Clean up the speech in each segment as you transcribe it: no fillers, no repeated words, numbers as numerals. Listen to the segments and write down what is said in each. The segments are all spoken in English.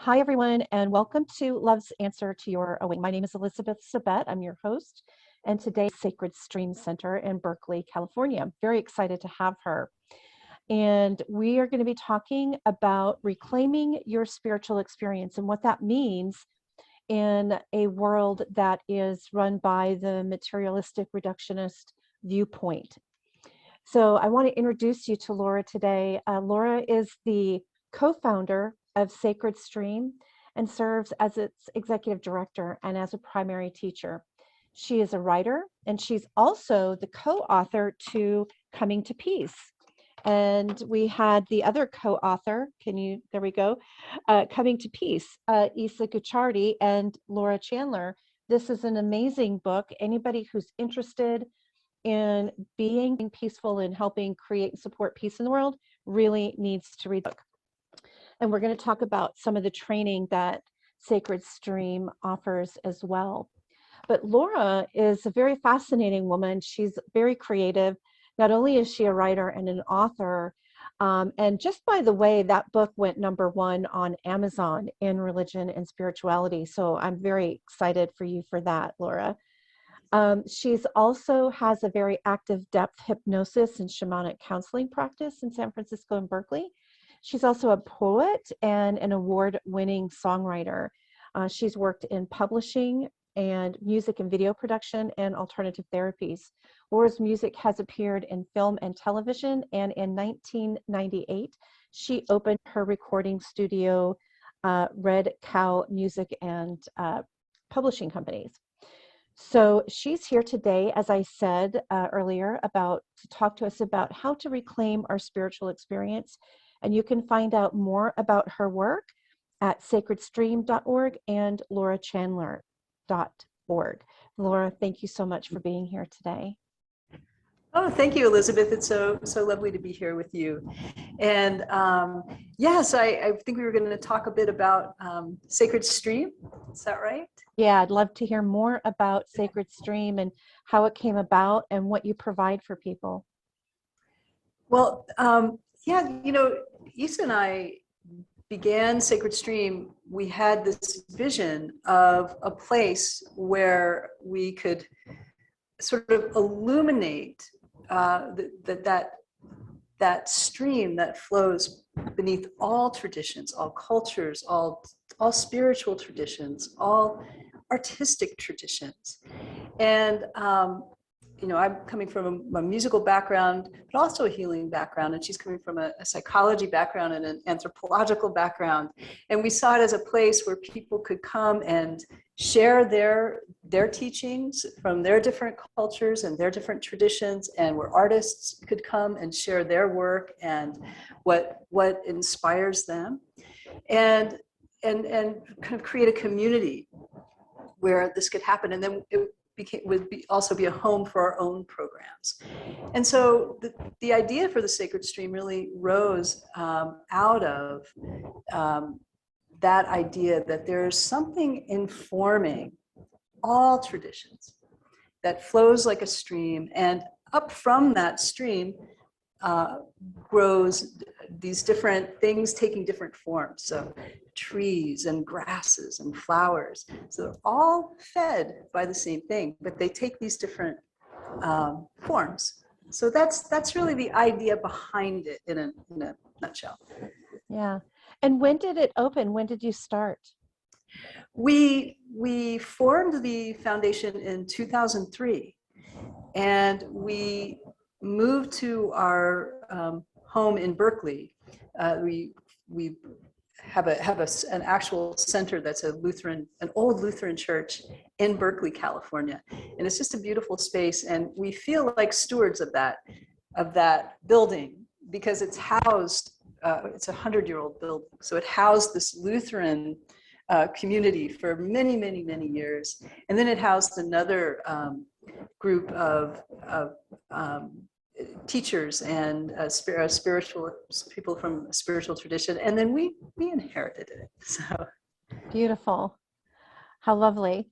Hi, everyone, and welcome to Love's Answer to Your Awakening. My name is Elizabeth Sabet. I'm your host, and today Sacred Stream Center in Berkeley, California. I'm very excited to have her. And we are going to be talking about reclaiming your spiritual experience and what that means in a world that is run by the materialistic reductionist viewpoint. So I want to introduce you to Laura today. Laura is the co-founder of Sacred Stream and serves as its executive director and as a primary teacher. She is a writer, and she's also the co-author to Coming to Peace. And we had the other co-author, there we go, Coming to Peace, Isa Gucciardi and Laura Chandler. This is an amazing book. Anybody who's interested in being peaceful and helping create and support peace in the world really needs to read the book. And we're going to talk about some of the training that Sacred Stream offers as well. But Laura is a very fascinating woman. She's very creative. Not only is she a writer and an author, and just by the way, that book went #1 on Amazon in religion and spirituality. So I'm very excited for you for that, Laura. She's also has a very active depth hypnosis and shamanic counseling practice in San Francisco and Berkeley. She's also a poet and an award-winning songwriter. She's worked in publishing and music and video production and alternative therapies. Laura's music has appeared in film and television, and in 1998, she opened her recording studio, Red Cow Music and Publishing Companies. So she's here today, as I said earlier, to talk to us about how to reclaim our spiritual experience. And you can find out more about her work at sacredstream.org and laurachandler.org. Laura, thank you so much for being here today. Oh, thank you, Elizabeth. It's so lovely to be here with you. And yes, I think we were going to talk a bit about Sacred Stream. Is that right? Yeah, I'd love to hear more about Sacred Stream and how it came about and what you provide for people. Well, yeah, Isa and I began Sacred Stream. We had this vision of a place where we could sort of illuminate that stream that flows beneath all traditions, all cultures, all spiritual traditions, all artistic traditions. And I'm coming from a musical background, but also a healing background, and she's coming from a psychology background and an anthropological background. And we saw it as a place where people could come and share their teachings from their different cultures and their different traditions, and where artists could come and share their work and what inspires them, and kind of create a community where this could happen. And then it would also be a home for our own programs. And so the idea for the Sacred Stream really rose out of that idea that there's something informing all traditions that flows like a stream, and up from that stream grows these different things taking different forms. So trees and grasses and flowers. So they're all fed by the same thing, but they take these different forms. So that's really the idea behind it in a nutshell. Yeah. And when did it open? When did you start? We formed the foundation in 2003, and we moved to our home in Berkeley. We have an actual center that's an old Lutheran church in Berkeley, California, and it's just a beautiful space. And we feel like stewards of that building, because it's housed. It's a 100-year-old building, so it housed this Lutheran community for many, many, many years, and then it housed another group of teachers and spiritual people from a spiritual tradition, and then we inherited it. So beautiful, how lovely,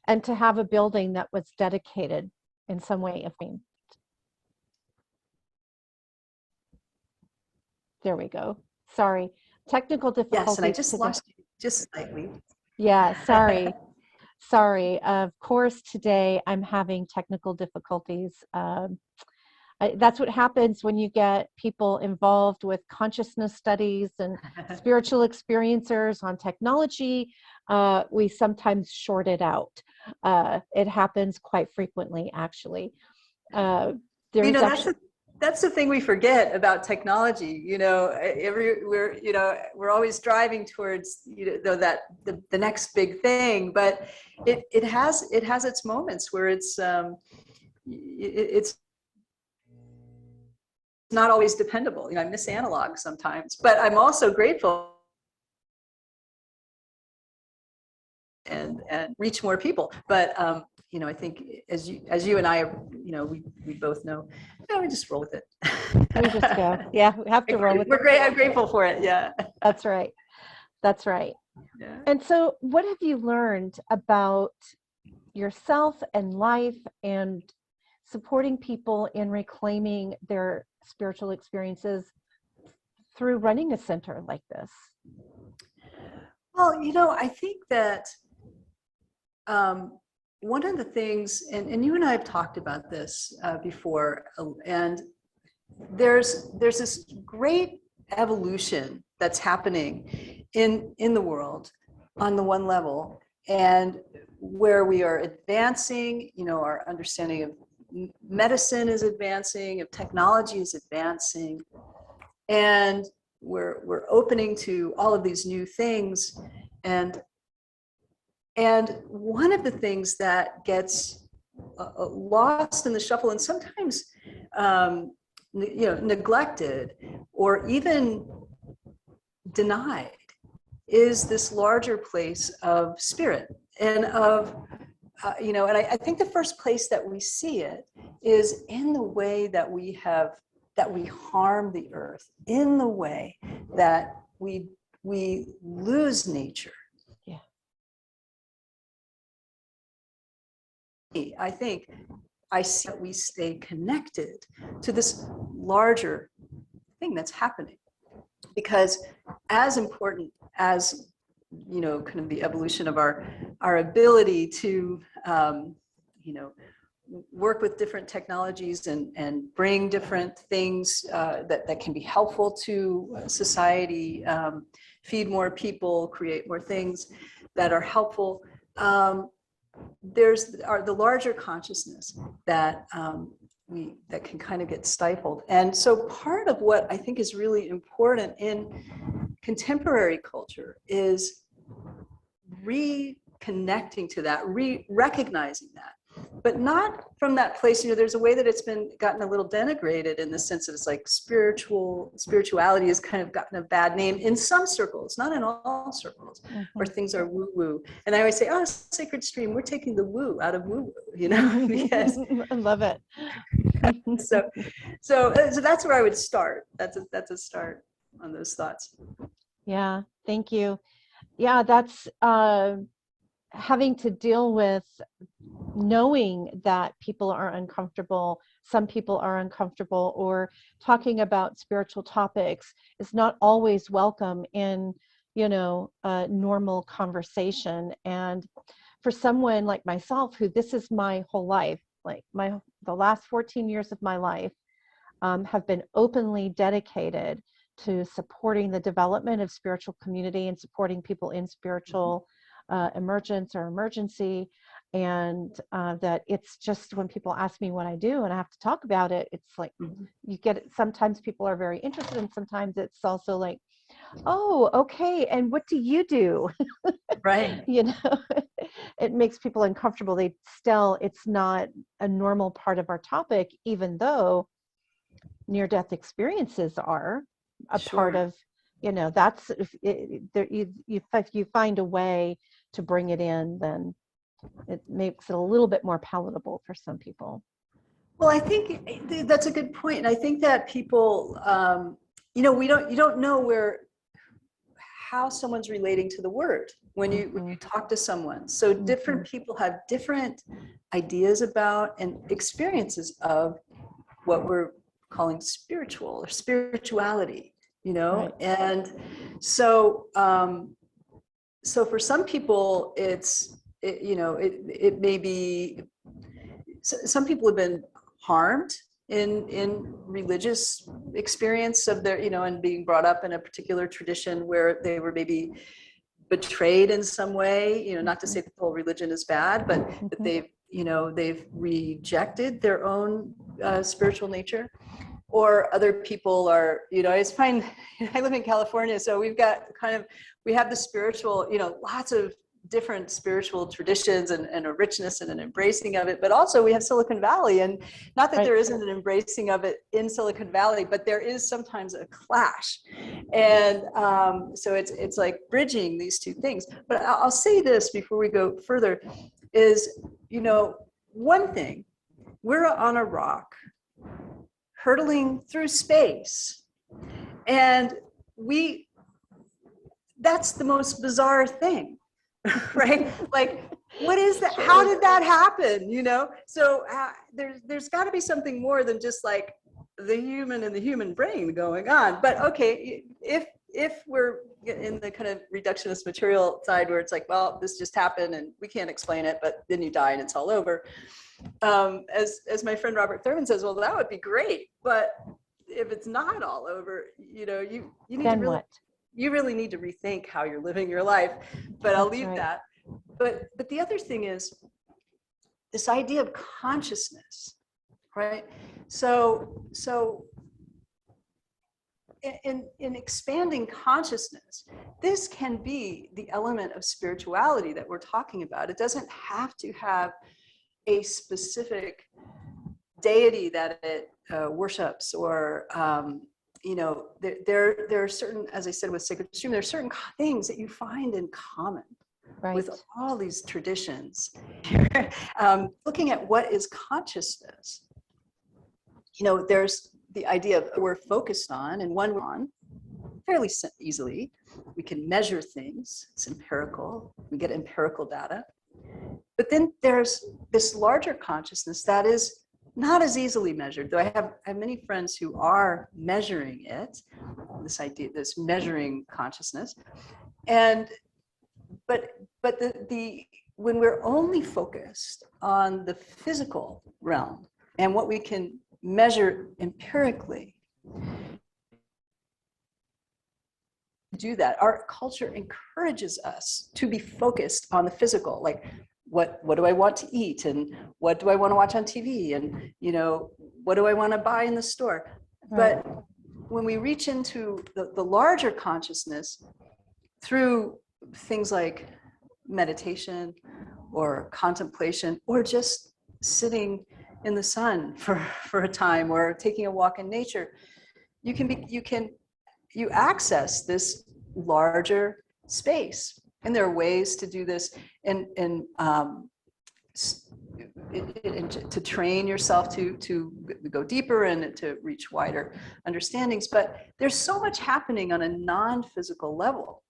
and to have a building that was dedicated in some way. I mean, there we go. Sorry, technical difficulties. Yes, and I just lost you. just slightly. Yeah, sorry. Sorry. Of course, today I'm having technical difficulties. That's what happens when you get people involved with consciousness studies and spiritual experiencers on technology. We sometimes short it out. It happens quite frequently, actually. You know, that's the thing we forget about technology. You know, we're always driving towards, you know, that the next big thing, but it has its moments where it's not always dependable. You know, I miss analog sometimes, but I'm also grateful and reach more people. But you know, I think as you and I, you know, we both know, you know, we just roll with it. We just go. Yeah, we have to roll with it. We're great. I'm grateful for it. Yeah. That's right. That's right. Yeah. And so what have you learned about yourself and life and supporting people in reclaiming their spiritual experiences through running a center like this? Well, you know, I think that one of the things, and you and I have talked about this before, and there's this great evolution that's happening in the world on the one level, and where we are advancing, you know, our understanding of medicine is advancing, of technology is advancing, and we're opening to all of these new things. And one of the things that gets lost in the shuffle and sometimes you know, neglected or even denied is this larger place of spirit and of you know, and I think the first place that we see it is in the way that we harm the earth, in the way that we lose nature. Yeah. I think I see that we stay connected to this larger thing that's happening, because as important as, you know, kind of the evolution of our ability to you know, work with different technologies and bring different things that can be helpful to society, feed more people, create more things that are helpful. There's the larger consciousness that that can kind of get stifled. And so part of what I think is really important in contemporary culture is reconnecting to that, recognizing that, but not from that place. You know, there's a way that it's gotten a little denigrated in the sense that it's like spirituality has kind of gotten a bad name in some circles, not in all circles, where things are woo-woo. And I always say, oh, sacred stream, we're taking the woo out of woo-woo, you know, because I love it. so that's where I would start. That's a start on those thoughts. Yeah, thank you. Yeah, that's having to deal with knowing that people are uncomfortable, some people are uncomfortable, or talking about spiritual topics is not always welcome in, you know, a normal conversation. And for someone like myself, who this is my whole life, like the last 14 years of my life have been openly dedicated to supporting the development of spiritual community and supporting people in spiritual emergence or emergency. And that it's just when people ask me what I do and I have to talk about it, it's like you get it. Sometimes people are very interested, and sometimes it's also like, oh, okay, and what do you do? Right. You know, it makes people uncomfortable. It's not a normal part of our topic, even though near-death experiences are a part of, you know, that's if you find a way to bring it in, then it makes it a little bit more palatable for some people. Well, I think that's a good point. And I think that people, you know, you don't know how someone's relating to the word when you talk to someone. So different people have different ideas about and experiences of what we're calling spiritual or spirituality, you know? Right. And so, so for some people, it may be, some people have been harmed in religious experience of their, and being brought up in a particular tradition where they were maybe betrayed in some way, not to say that the whole religion is bad, but that they've rejected their own spiritual nature. Or other people are, I just find, I live in California, so we have the spiritual, lots of different spiritual traditions and a richness and an embracing of it, but also we have Silicon Valley, and not that there isn't an embracing of it in Silicon Valley, but there is sometimes a clash. And so it's like bridging these two things. But I'll say this before we go further is, one thing, we're on a rock hurtling through space, and that's the most bizarre thing. Right? Like, what is that? How did that happen? So there's got to be something more than just like the human and the human brain going on. But okay, if we're in the kind of reductionist material side where it's like, well, this just happened and we can't explain it, but then you die and it's all over. As my friend Robert Thurman says, well, that would be great, but if it's not all over, you need then to really, what? You really need to rethink how you're living your life. But I'll leave that. But the other thing is this idea of consciousness, right? So in expanding consciousness, this can be the element of spirituality that we're talking about. It doesn't have to have a specific deity that it worships, or there are certain, as I said with Sacred Stream, there are certain things that you find in common with all these traditions. Looking at what is consciousness, there's the idea of we're focused on, and one we're on fairly easily. We can measure things, it's empirical, we get empirical data. But then there's this larger consciousness that is not as easily measured, though I have many friends who are measuring it, this idea, this measuring consciousness. But when we're only focused on the physical realm and what we can measure empirically, do that. Our culture encourages us to be focused on the physical, like what do I want to eat, and what do I want to watch on TV, and what do I want to buy in the store. But when we reach into the larger consciousness through things like meditation or contemplation, or just sitting in the sun for a time, or taking a walk in nature, you access this larger space. And there are ways to do this to train yourself to go deeper and to reach wider understandings. But there's so much happening on a non-physical level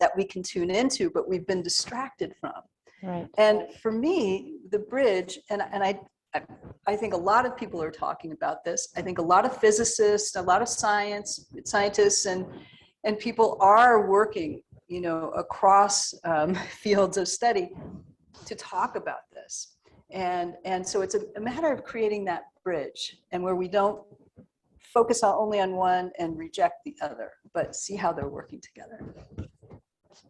that we can tune into, but we've been distracted from. Right. And for me, the bridge, and I think a lot of people are talking about this. I think a lot of physicists, a lot of scientists and people are working, across fields of study to talk about this. And so it's a matter of creating that bridge, and where we don't focus only on one and reject the other, but see how they're working together.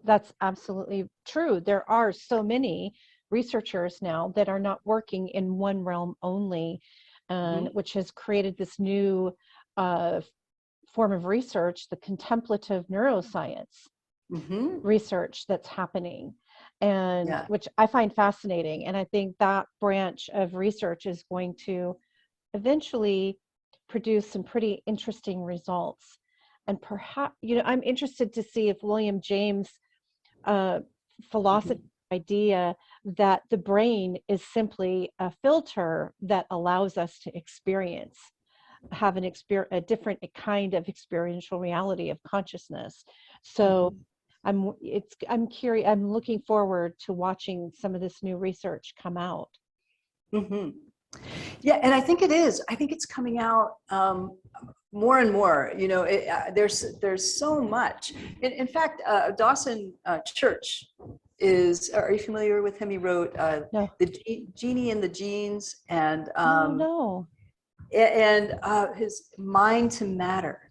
That's absolutely true. There are so many researchers now that are not working in one realm only, and which has created this new form of research, the contemplative neuroscience research that's happening, and which I find fascinating. And I think that branch of research is going to eventually produce some pretty interesting results. And perhaps, I'm interested to see if William James' philosophy idea that the brain is simply a filter that allows us to have a different kind of experiential reality of consciousness. So I'm curious, I'm looking forward to watching some of this new research come out. Yeah, and I think it is. I think it's coming out more and more, there's so much. In fact, Dawson Church are you familiar with him? He wrote No. The Genie in the Genes and No. His Mind to Matter.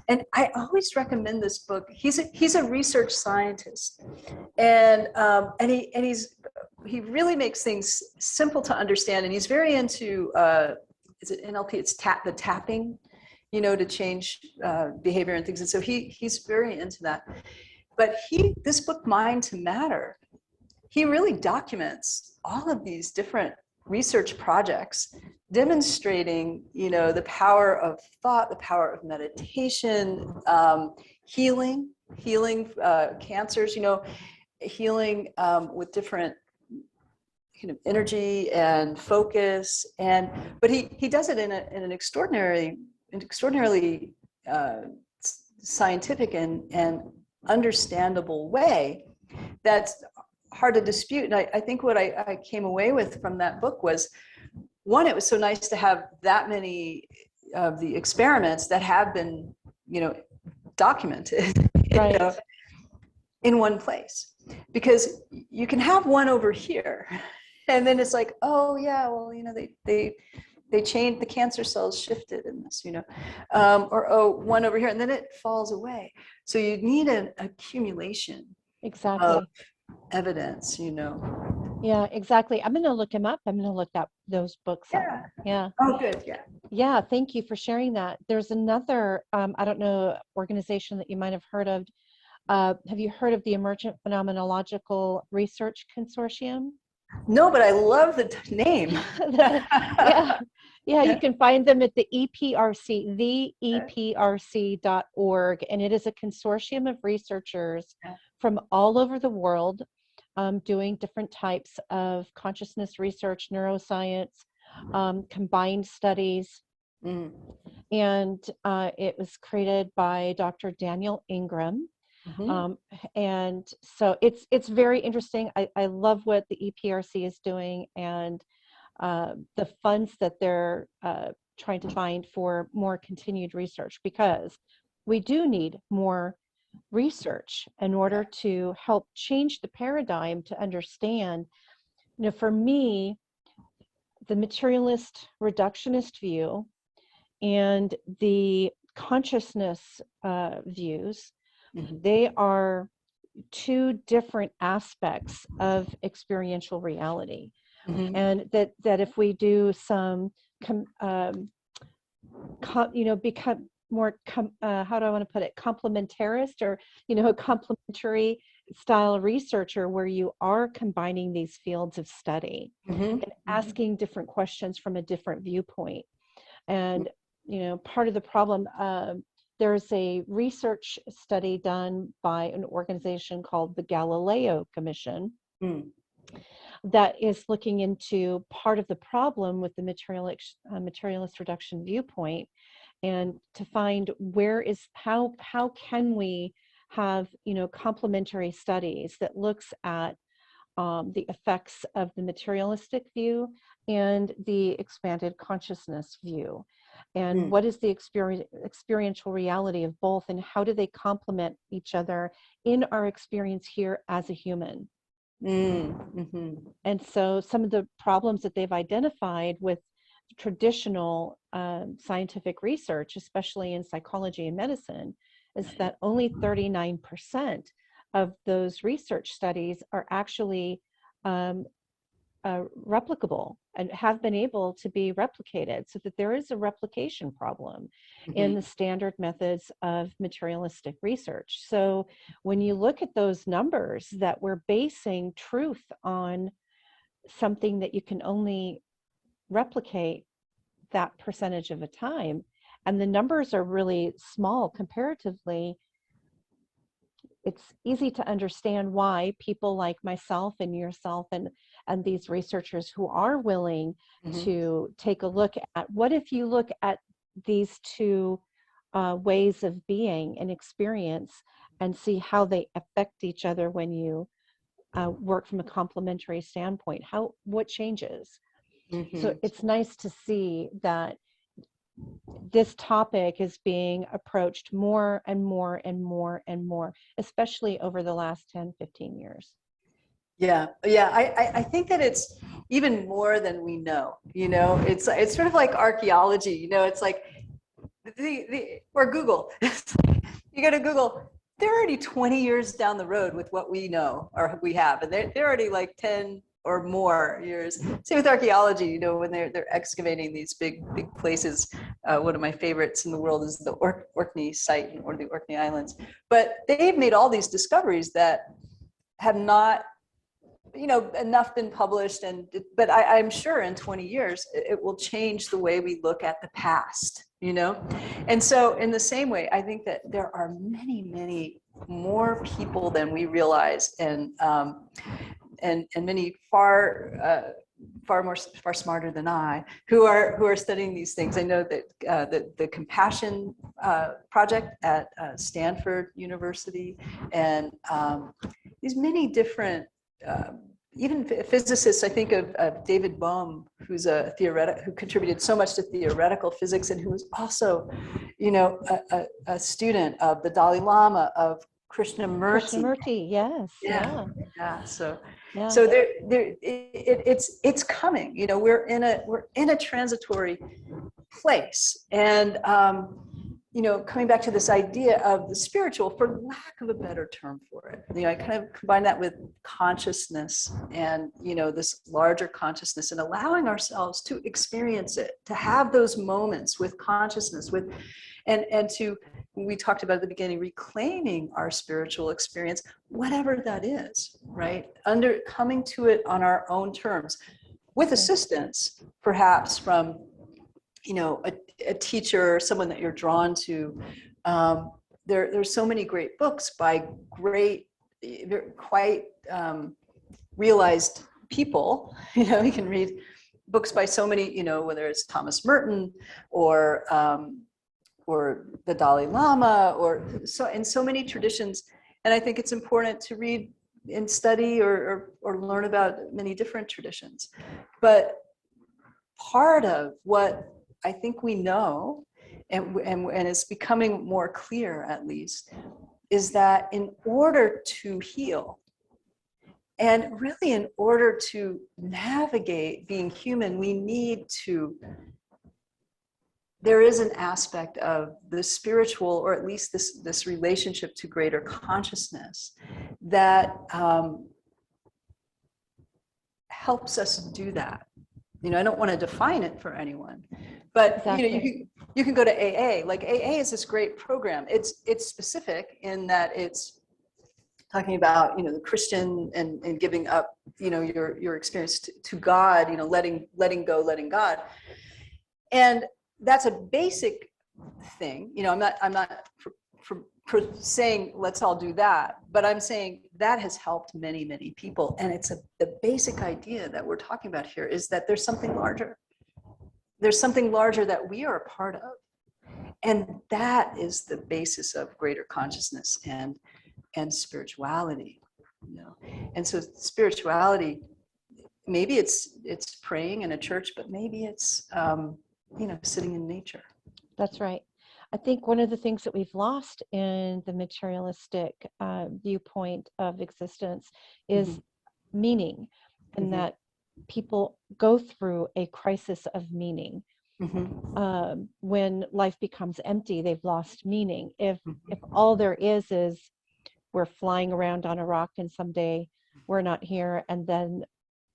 And I always recommend this book. He's a research scientist, and he really makes things simple to understand. And he's very into is it NLP? It's the tapping, to change behavior and things. And so he's very into that. But this book, Mind to Matter, he really documents all of these different research projects demonstrating, the power of thought, the power of meditation, healing cancers, healing with different kind of energy and focus. But he does it in an extraordinarily scientific and understandable way that's hard to dispute. And I think what I came away with from that book was, one, it was so nice to have that many of the experiments that have been, documented, Right. In one place, because you can have one over here, and then it's like, oh yeah, well, they changed, the cancer cells shifted in this, or one over here, and then it falls away. So you need an accumulation Exactly. of evidence, Yeah, exactly. I'm going to look him up. I'm going to look up those books up. Yeah. Yeah. Oh, good. Yeah. Yeah. Thank you for sharing that. There's another, I don't know, organization that you might have heard of. Have you heard of the Emergent Phenomenological Research Consortium? No, but I love the name. Yeah. Yeah, you can find them at the EPRC, theeprc.org, and it is a consortium of researchers from all over the world doing different types of consciousness research, neuroscience, combined studies. Mm. And it was created by Dr. Daniel Ingram. Mm-hmm. And so it's very interesting. I love what the EPRC is doing, and the funds that they're trying to find for more continued research, because we do need more research in order to help change the paradigm to understand, for me, the materialist reductionist view and the consciousness views, they are two different aspects of experiential reality. And that if we do some, become more, how do I want to put it, complementarist, or, a complementary style researcher, where you are combining these fields of study and asking different questions from a different viewpoint. And, part of the problem, there's a research study done by an organization called the Galileo Commission that is looking into part of the problem with the materialist reduction viewpoint, and to find how can we have, complementary studies that looks at the effects of the materialistic view and the expanded consciousness view, and what is the experiential reality of both, and how do they complement each other in our experience here as a human. And so some of the problems that they've identified with traditional scientific research, especially in psychology and medicine, is that only 39% of those research studies are actually replicable and have been able to be replicated, so that there is a replication problem in the standard methods of materialistic research. So when you look at those numbers, that we're basing truth on something that you can only replicate that percentage of a time, and the numbers are really small comparatively, it's easy to understand why people like myself and yourself and these researchers who are willing to take a look at, what if you look at these two ways of being and experience and see how they affect each other when you work from a complementary standpoint, what changes? So it's nice to see that this topic is being approached more and more and more and more, especially over the last 10, 15 years. Yeah, I think that it's even more than we know. It's sort of like archaeology. It's like or Google. You go to Google, they're already 20 years down the road with what we know or we have, and they're already like 10 or more years. Same with archaeology. When they're excavating these big places. One of my favorites in the world is the Orkney site, or the Orkney Islands. But they've made all these discoveries that have not, enough been published, but I'm sure in 20 years it will change the way we look at the past, and so in the same way, I think that there are many more people than we realize, and many far smarter than I, who are studying these things. I know that the Compassion Project at Stanford University, and these many different even physicists. I think of David Bohm, who's who contributed so much to theoretical physics, and who was also, a student of the Dalai Lama, of Krishnamurti. Krishnamurti, yes, yeah. So yeah. So it's coming. We're in a transitory place, and coming back to this idea of the spiritual, for lack of a better term for it, I kind of combine that with consciousness, and this larger consciousness, and allowing ourselves to experience it, to have those moments with consciousness, and to, we talked about at the beginning, reclaiming our spiritual experience, whatever that is, right? Coming to it on our own terms, with assistance, perhaps from, a teacher, or someone that you're drawn to. There's so many great books by quite realized people. You can read books by so many, whether it's Thomas Merton, or the Dalai Lama, or in so many traditions. And I think it's important to read and study or learn about many different traditions. But part of what I think we know, and it's becoming more clear, at least, is that in order to heal, and really in order to navigate being human, there is an aspect of the spiritual, or at least this relationship to greater consciousness, that helps us do that. I don't want to define it for anyone, but exactly. you can go to AA. Like, AA is this great program. It's specific in that it's talking about the Christian, and giving up your experience to God, letting go, letting God. And that's a basic thing. I'm not for saying let's all do that, but I'm saying that has helped many people. And it's the basic idea that we're talking about here is that there's something larger. There's something larger that we are a part of, and that is the basis of greater consciousness and spirituality. And so spirituality, maybe it's praying in a church, but maybe it's sitting in nature. That's right. I think one of the things that we've lost in the materialistic viewpoint of existence is meaning, and that people go through a crisis of meaning. When life becomes empty, they've lost meaning. If all there is we're flying around on a rock, and someday we're not here, and then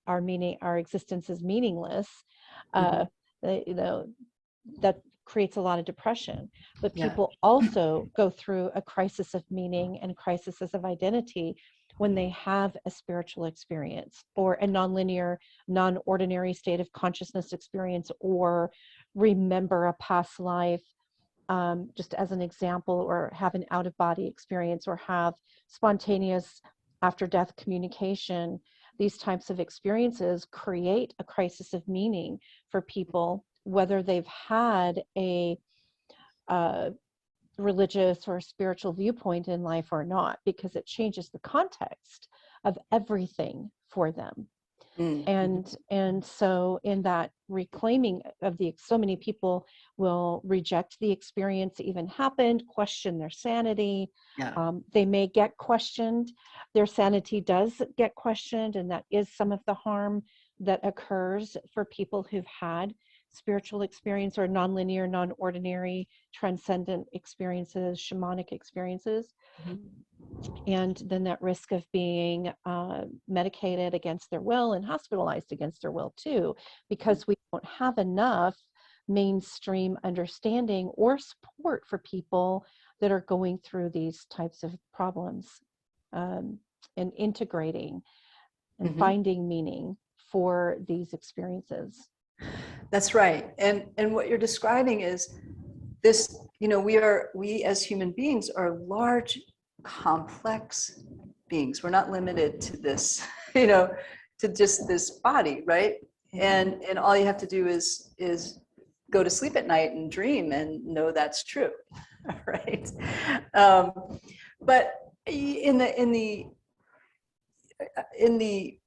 our existence is meaningless, that creates a lot of depression. But people also go through a crisis of meaning and crises of identity when they have a spiritual experience, or a nonlinear, non-ordinary state of consciousness experience, or remember a past life, just as an example, or have an out-of-body experience, or have spontaneous after-death communication. These types of experiences create a crisis of meaning for people, whether they've had a religious or spiritual viewpoint in life or not, because it changes the context of everything for them. Mm-hmm. And so in that reclaiming of so many people will reject the experience that even happened, question their sanity. Yeah. They may get questioned. Their sanity does get questioned, and that is some of the harm that occurs for people who've had spiritual experience or nonlinear, non-ordinary, transcendent experiences, shamanic experiences. Mm-hmm. And then that risk of being medicated against their will and hospitalized against their will too, because we don't have enough mainstream understanding or support for people that are going through these types of problems, and integrating and Mm-hmm. finding meaning for these experiences. That's right. And what you're describing is this, we as human beings are large, complex beings. We're not limited to this, to just this body, right? And all you have to do is go to sleep at night and dream and know that's true, right? But in the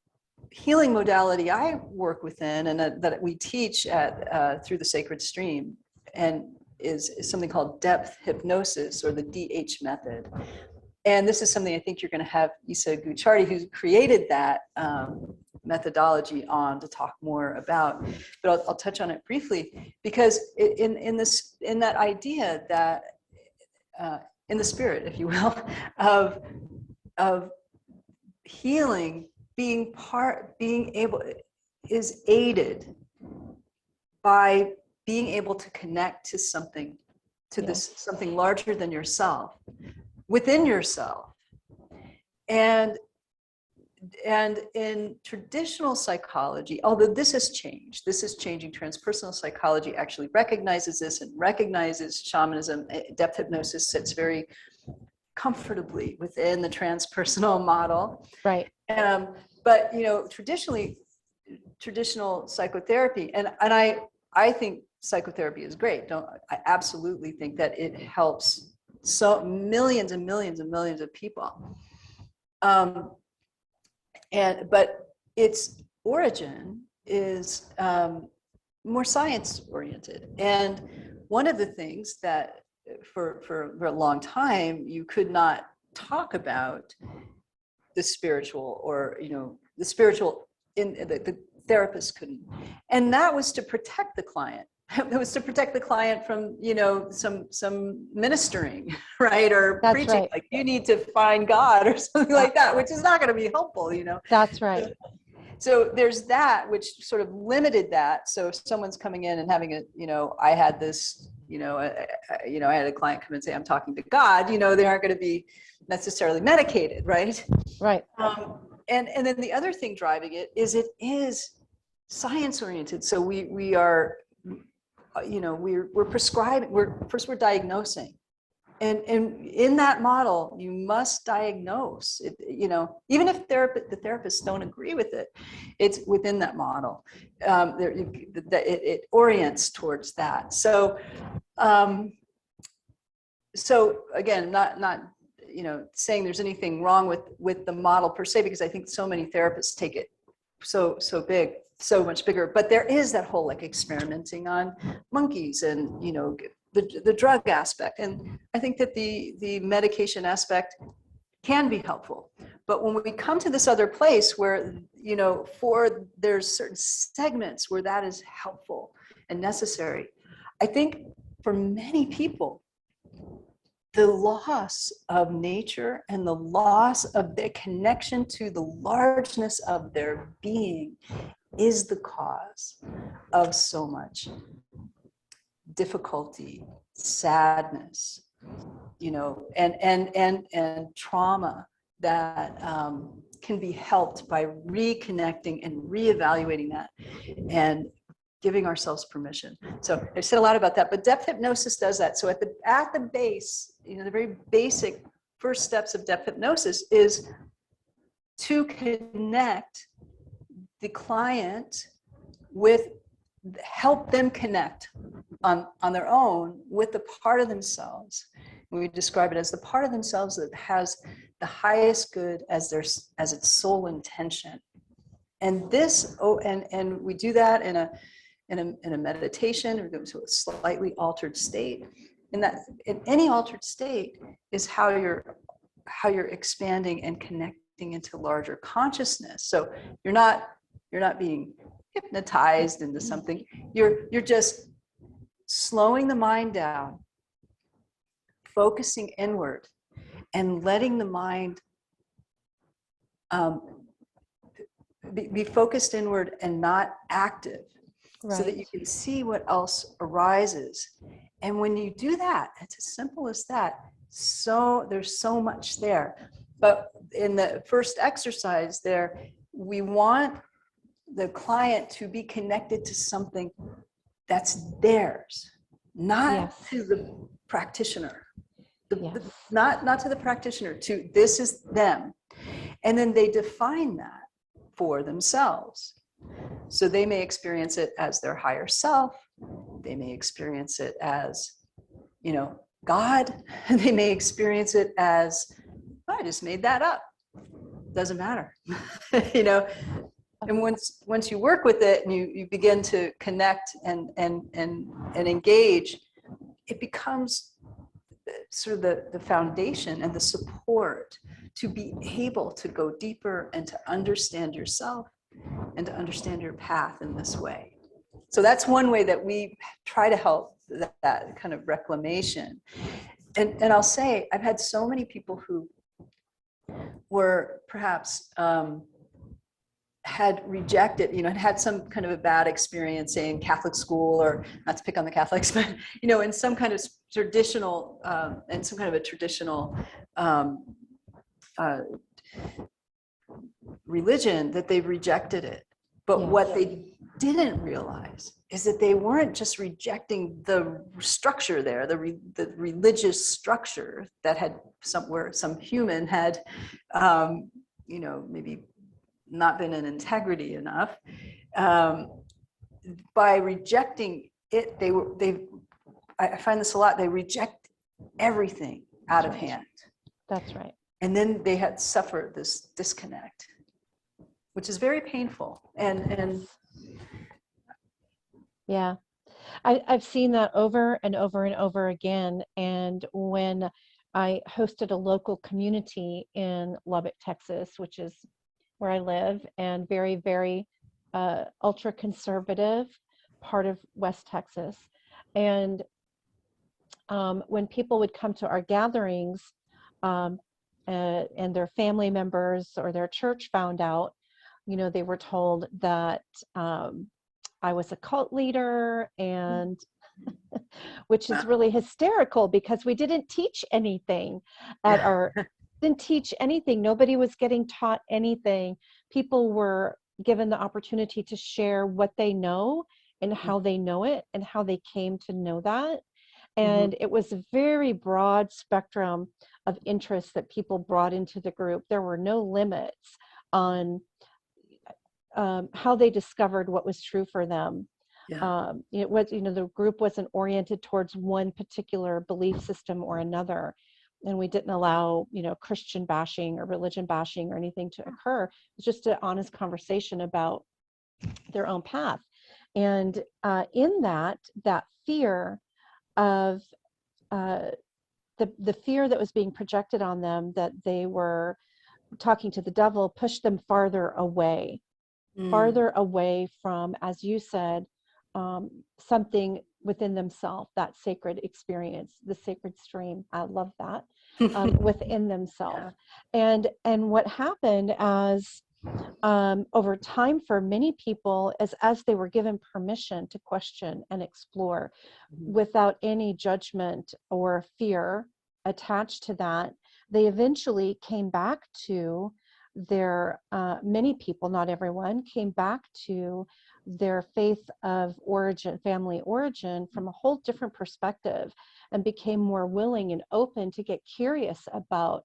healing modality I work within, and that we teach at through the Sacred Stream, and is something called depth hypnosis, or the DH method. And this is something I think you're going to have Isa Gucciardi, who created that methodology, on to talk more about. But I'll touch on it briefly, because in that idea that in the spirit, if you will, of healing being able is aided by being able to connect to something, to this something larger than yourself, within yourself. And in traditional psychology, although this has changed, this is changing, transpersonal psychology actually recognizes this and recognizes shamanism. Depth hypnosis sits very comfortably within the transpersonal model. Right. But traditional psychotherapy, and I think psychotherapy is great. I absolutely think that it helps so millions and millions and millions of people. But its origin is more science oriented. And one of the things that for a long time you could not talk about the spiritual, or the spiritual, in the therapist couldn't, and that was to protect the client. It was to protect the client from some ministering, right, or That's preaching, right. like you need to find God or something like that, which is not going to be helpful. That's right. So there's that, which sort of limited that. So if someone's coming in and having I had this, I had a client come and say, I'm talking to God, they aren't going to be necessarily medicated, right? Right. And then the other thing driving it is science oriented. So we are, we're prescribing, we're diagnosing. And in that model, you must diagnose it, even if the therapists don't agree with it, it's within that model. It orients towards that. So again, not saying there's anything wrong with the model per se, because I think so many therapists take it so big, so much bigger. But there is that whole experimenting on monkeys, and the drug aspect, and I think that the medication aspect can be helpful. But when we come to this other place where there's certain segments where that is helpful and necessary, I think for many people, the loss of nature and the loss of their connection to the largeness of their being is the cause of so much difficulty, sadness, and trauma that can be helped by reconnecting and reevaluating that and giving ourselves permission. So I've said a lot about that, but depth hypnosis does that. So at the base, the very basic first steps of depth hypnosis is to connect the client help them connect on their own with the part of themselves. We describe it as the part of themselves that has the highest good as its sole intention. And this, and we do that in a meditation, or go to a slightly altered state. And that in any altered state is how you're expanding and connecting into larger consciousness. So you're not being hypnotized into something. You're just slowing the mind down, focusing inward, and letting the mind be focused inward and not active, so that you can see what else arises. And when you do that, it's as simple as that. So there's so much there. But in the first exercise there, we want the client to be connected to something that's theirs, not to the practitioner. Not to the practitioner, to this is them. And then they define that for themselves. So they may experience it as their higher self. They may experience it as, God. They may experience it as, I just made that up. Doesn't matter. And once you work with it and you begin to connect and engage, it becomes sort of the foundation and the support to be able to go deeper and to understand yourself and to understand your path in this way. So that's one way that we try to help that kind of reclamation. And I'll say, I've had so many people who were perhaps had rejected, had some kind of a bad experience in Catholic school, or not to pick on the Catholics, but, in some kind of traditional, religion, that they rejected it. But what they didn't realize is that they weren't just rejecting the structure there, the religious structure that had some human had, maybe not been in integrity enough. By rejecting it, I find this a lot, they reject everything out of hand. That's right. And then they had suffered this disconnect, which is very painful. And yeah, I've seen that over and over and over again. And when I hosted a local community in Lubbock, Texas, which is where I live, and very, very ultra conservative part of West Texas. And when people would come to our gatherings, and their family members or their church found out, they were told that I was a cult leader, and which is really hysterical, because we didn't teach anything didn't teach anything. Nobody was getting taught anything. People were given the opportunity to share what they know and how they know it and how they came to know that. And it was a very broad spectrum of interests that people brought into the group. There were no limits on how they discovered what was true for them. It was, the group wasn't oriented towards one particular belief system or another. And we didn't allow, Christian bashing or religion bashing or anything to occur. It was just an honest conversation about their own path. And in that fear of the fear that was being projected on them, that they were talking to the devil, pushed them farther away from, as you said, something within themselves, that sacred experience, the sacred stream. I love that. Within themselves. And what happened as over time for many people, as they were given permission to question and explore without any judgment or fear attached to that, they eventually came back to their, many people, not everyone, came back to their faith of origin, family origin, from a whole different perspective, and became more willing and open to get curious about,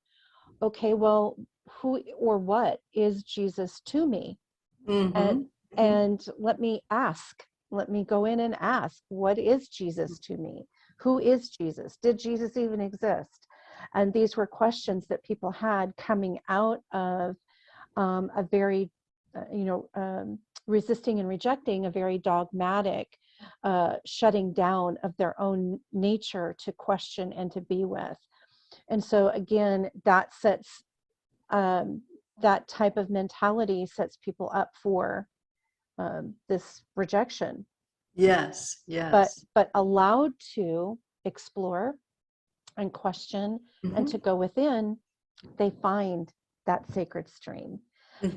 okay, well, who or what is Jesus to me? And let me go in and ask, what is Jesus to me? Who is Jesus? Did Jesus even exist? And these were questions that people had coming out of a very resisting and rejecting a very dogmatic shutting down of their own nature to question and to be with. And so again, that sets that type of mentality sets people up for this rejection. Yes, yes. But allowed to explore and question and to go within, they find that sacred stream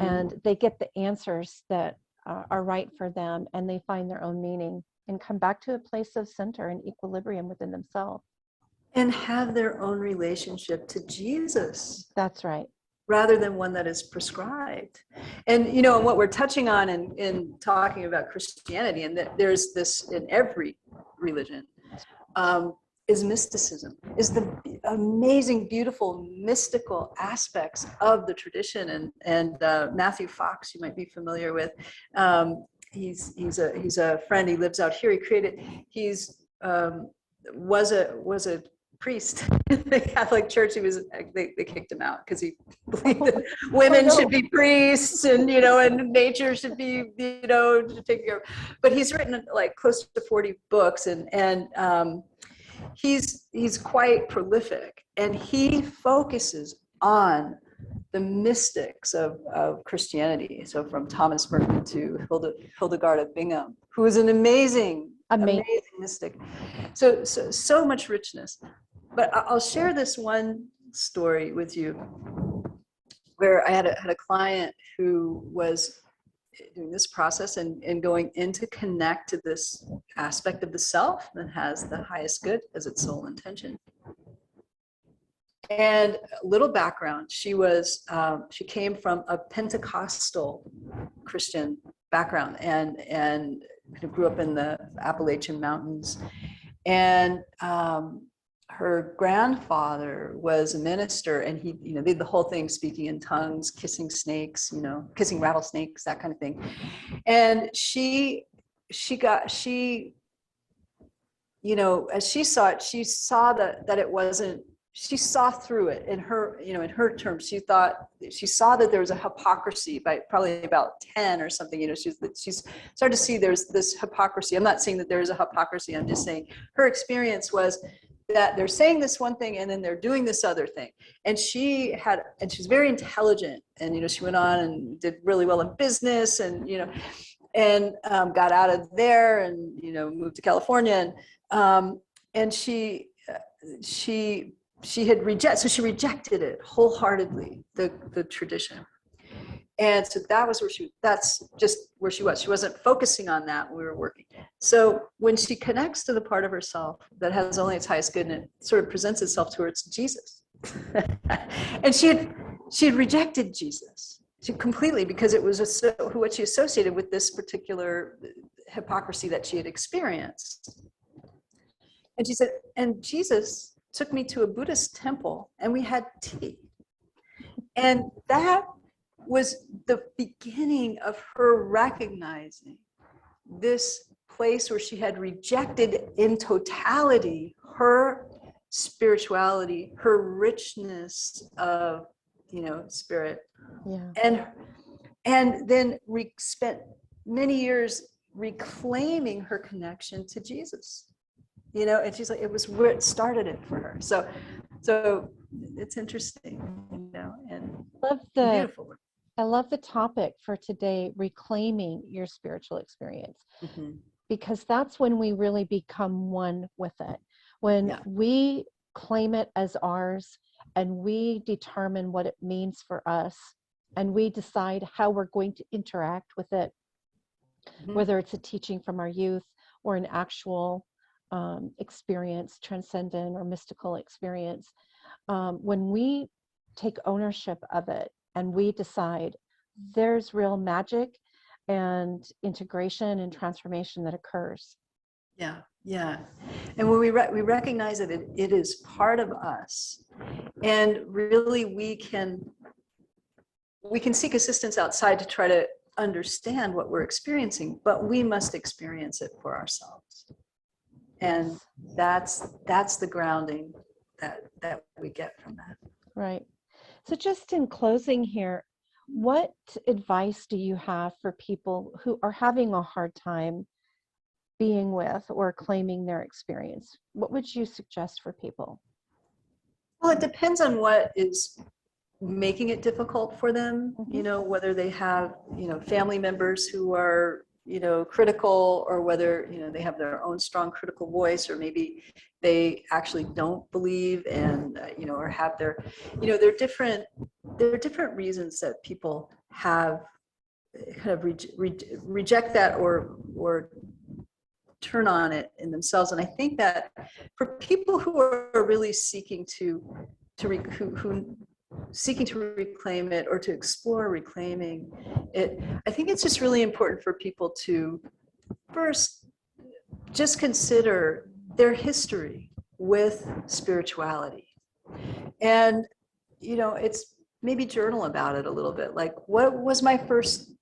and they get the answers that are right for them, and they find their own meaning and come back to a place of center and equilibrium within themselves. And have their own relationship to Jesus. That's right. Rather than one that is prescribed. And, you know, what we're touching on in talking about Christianity, and that there's this in every religion, is mysticism, is the amazing, beautiful, mystical aspects of the tradition. And Matthew Fox, you might be familiar with, he's a friend, he lives out here, was a priest in the Catholic Church. They kicked him out because he believed that women should be priests, and and nature should be taken care of. But he's written like close to 40 books, and he's quite prolific, and he focuses on the mystics of Christianity. So from Thomas Merton to Hildegard of Bingen, who is an amazing mystic. So much richness. But I'll share this one story with you, where I had a client who was doing this process and going in to connect to this aspect of the self that has the highest good as its sole intention. And a little background: she came from a Pentecostal Christian background and grew up in the Appalachian Mountains, and her grandfather was a minister, and he did the whole thing, speaking in tongues, kissing snakes, kissing rattlesnakes, that kind of thing. And as she saw it, she saw that it wasn't. She saw through it in her terms. She saw that there was a hypocrisy by probably about 10 or something. She's started to see there's this hypocrisy. I'm not saying that there is a hypocrisy. I'm just saying her experience was that they're saying this one thing and then they're doing this other thing. And she's very intelligent, and she went on and did really well in business, and got out of there and moved to California, and she rejected it wholeheartedly, the tradition. And so that's just where she was. She wasn't focusing on that when we were working. So when she connects to the part of herself that has only its highest good, and it sort of presents itself to her, it's Jesus. And she had rejected Jesus completely, because it was what she associated with this particular hypocrisy that she had experienced. And she said, and Jesus took me to a Buddhist temple and we had tea. And that was the beginning of her recognizing this place where she had rejected in totality her spirituality, her richness of spirit. Yeah. And then spent many years reclaiming her connection to Jesus. And she's like, it was where it started it for her. So it's interesting, and beautiful. I love the topic for today, reclaiming your spiritual experience, because that's when we really become one with it. When we claim it as ours and we determine what it means for us, and we decide how we're going to interact with it, whether it's a teaching from our youth or an actual experience, transcendent or mystical experience, when we take ownership of it and we decide, there's real magic and integration and transformation that occurs. Yeah. And when we recognize that it is part of us, and really we can seek assistance outside to try to understand what we're experiencing, but we must experience it for ourselves. And that's the grounding that we get from that. Right. So just in closing here, what advice do you have for people who are having a hard time being with or claiming their experience? What would you suggest for people? Well, it depends on what is making it difficult for them, whether they have, family members who are, critical, or whether, they have their own strong critical voice, or maybe they actually don't believe and, or have their, there are different reasons that people have kind of reject that or turn on it in themselves. And I think that for people who are really seeking to seeking to reclaim it or to explore reclaiming it, I think it's just really important for people to first just consider their history with spirituality. And, it's maybe journal about it a little bit. Like, what was my first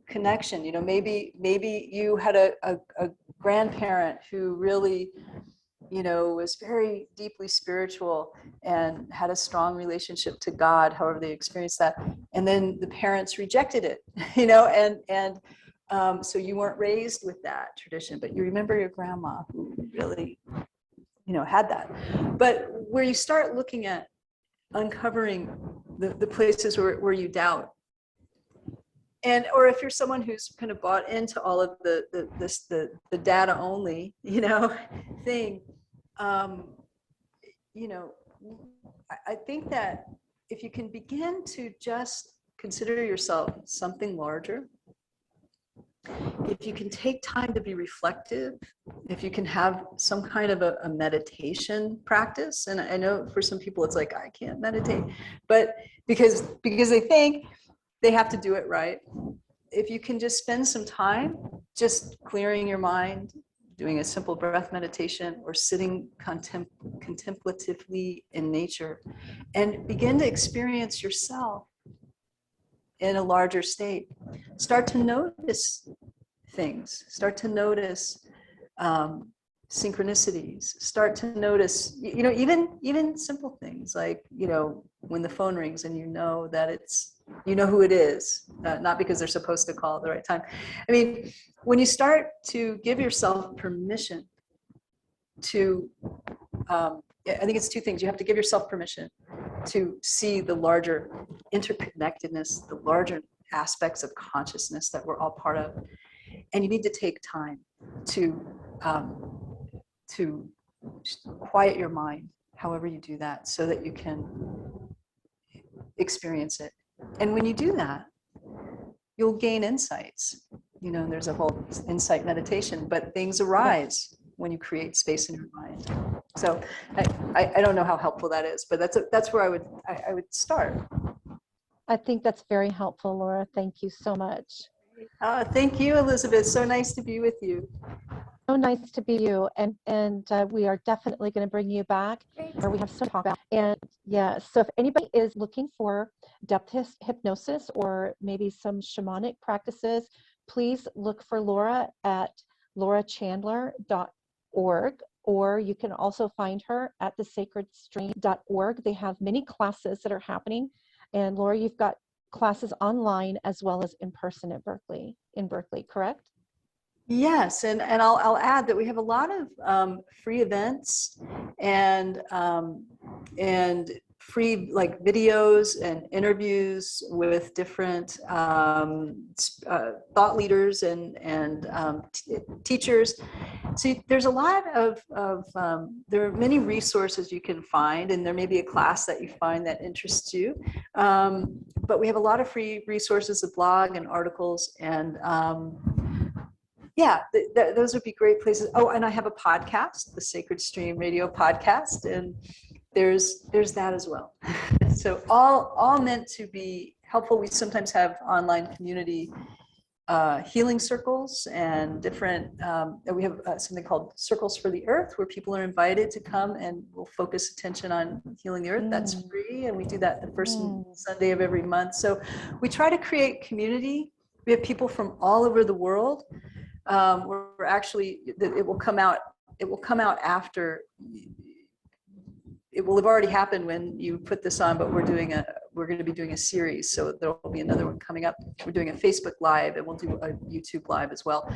connection? Maybe you had a grandparent who really, was very deeply spiritual and had a strong relationship to God, however they experienced that. And then the parents rejected it, so you weren't raised with that tradition, but you remember your grandma who really, had that. But where you start looking at uncovering the places where you doubt, or if you're someone who's kind of bought into all of the data only, thing, I think that if you can begin to just consider yourself something larger, if you can take time to be reflective, if you can have some kind of a meditation practice, and I know for some people it's like, I can't meditate, but because they think they have to do it right. If you can just spend some time just clearing your mind, doing a simple breath meditation, or sitting contemplatively in nature, and begin to experience yourself in a larger state, start to notice things, start to notice synchronicities, start to notice, even simple things like, when the phone rings and that it's, who it is, not because they're supposed to call at the right time. I mean, when you start to give yourself permission to, I think it's two things. You have to give yourself permission to see the larger interconnectedness, the larger aspects of consciousness that we're all part of. And you need to take time to quiet your mind, however you do that, so that you can experience it. And when you do that, you'll gain insights. And there's a whole insight meditation, but things arise when you create space in your mind. So I don't know how helpful that is, but that's where I would start. I think that's very helpful, Laura. Thank you so much. Thank you, Elizabeth. So nice to be with you. So nice to be you, and we are definitely going to bring you back, where we have so to talk about. And yeah, so if anybody is looking for depth hypnosis or maybe some shamanic practices, please look for Laura at laurachandler.org, or you can also find her at thesacredstream.org. They have many classes that are happening, and Laura, you've got classes online as well as in person in Berkeley, correct? Yes, and I'll add that we have a lot of free events and free videos and interviews with different thought leaders and teachers. So there's a lot of there are many resources you can find, and there may be a class that you find that interests you. But we have a lot of free resources, a blog and articles, and those would be great places. Oh, and I have a podcast, the Sacred Stream Radio podcast, and there's that as well. So all meant to be helpful. We sometimes have online community healing circles and different. We have something called Circles for the Earth, where people are invited to come and we'll focus attention on healing the earth. That's free, and we do that the first Sunday of every month. So we try to create community. We have people from all over the world. We're actually, it will come out after, it will have already happened when you put this on, but we're we're going to be doing a series, so there will be another one coming up. We're doing a Facebook Live, and we'll do a YouTube Live as well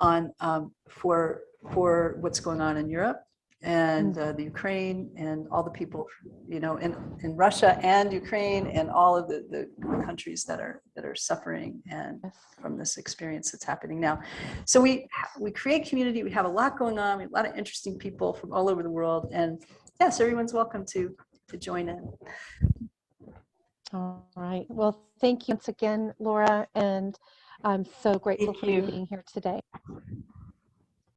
on for what's going on in Europe and the Ukraine and all the people, you know, in Russia and Ukraine and all of the countries that are suffering and from this experience that's happening now. So we create community. We have a lot going on. We have a lot of interesting people from all over the world, and yes, everyone's welcome to join in. All right. Well, thank you once again, Laura, and I'm so grateful for you being here today.